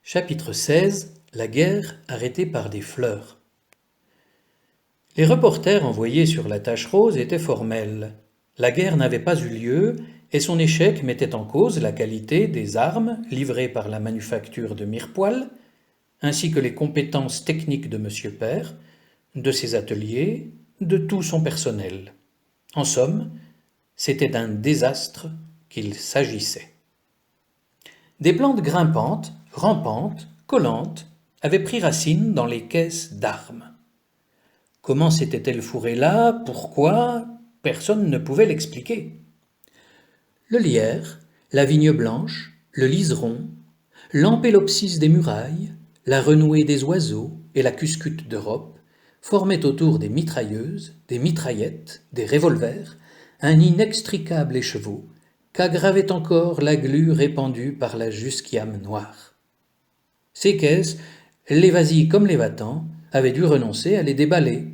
Chapitre 16 La guerre arrêtée par des fleurs. Les reporters envoyés sur la Tache Rose étaient formels. La guerre n'avait pas eu lieu et son échec mettait en cause la qualité des armes livrées par la manufacture de Mirepoix, ainsi que les compétences techniques de M. Père, de ses ateliers, de tout son personnel. En somme, c'était d'un désastre qu'il s'agissait. Des plantes grimpantes, rampantes, collantes avaient pris racine dans les caisses d'armes. Comment s'étaient-elles fourrées là? Pourquoi? Personne ne pouvait l'expliquer. Le lierre, la vigne blanche, le liseron, l'ampélopsis des murailles, la renouée des oiseaux et la cuscute d'Europe formaient autour des mitrailleuses, des mitraillettes, des revolvers, un inextricable écheveau qu'aggravait encore la glu répandue par la jusquiame noire. Ces caisses, les vasils comme les vatans, avaient dû renoncer à les déballer.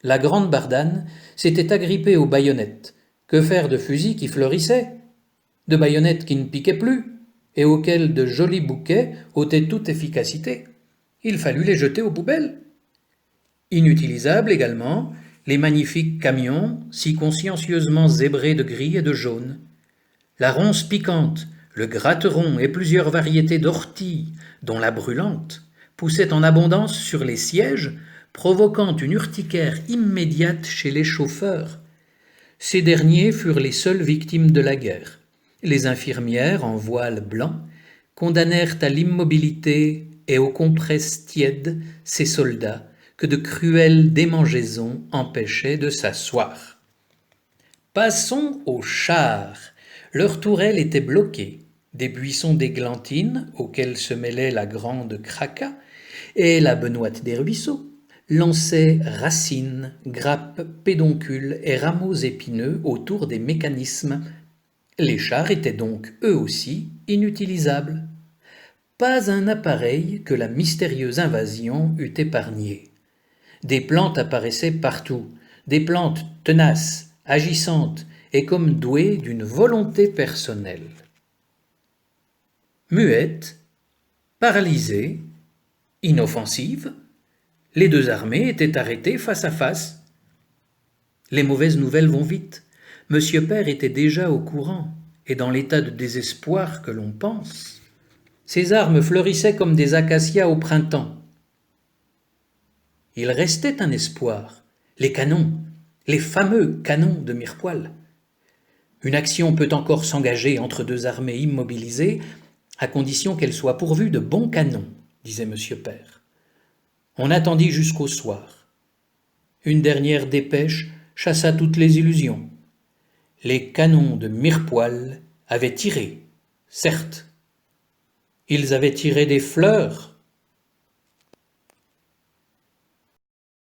La grande bardane s'était agrippée aux baïonnettes. Que faire de fusils qui fleurissaient? De baïonnettes qui ne piquaient plus et auxquelles de jolis bouquets ôtaient toute efficacité. Il fallut les jeter aux poubelles. Inutilisables également, les magnifiques camions, si consciencieusement zébrés de gris et de jaune. La ronce piquante, le gratteron et plusieurs variétés d'orties, dont la brûlante, poussaient en abondance sur les sièges, provoquant une urticaire immédiate chez les chauffeurs. Ces derniers furent les seules victimes de la guerre. Les infirmières, en voile blanc, condamnèrent à l'immobilité et aux compresses tièdes ces soldats que de cruelles démangeaisons empêchaient de s'asseoir. Passons aux chars. Leur tourelle était bloquée. Des buissons d'églantine, auxquels se mêlait la grande craca, et la benoîte des ruisseaux, lançaient racines, grappes, pédoncules et rameaux épineux autour des mécanismes. Les chars étaient donc, eux aussi, inutilisables. Pas un appareil que la mystérieuse invasion eût épargné. Des plantes apparaissaient partout, des plantes tenaces, agissantes et comme douées d'une volonté personnelle. Muettes, paralysées, inoffensives, les deux armées étaient arrêtées face à face. Les mauvaises nouvelles vont vite. Monsieur Père était déjà au courant, et dans l'état de désespoir que l'on pense. Ces armes fleurissaient comme des acacias au printemps. Il restait un espoir, les canons, les fameux canons de Mirepoix. Une action peut encore s'engager entre deux armées immobilisées, à condition qu'elles soient pourvues de bons canons, disait Monsieur Père. On attendit jusqu'au soir. Une dernière dépêche chassa toutes les illusions. Les canons de Mirepoix avaient tiré, certes. Ils avaient tiré des fleurs,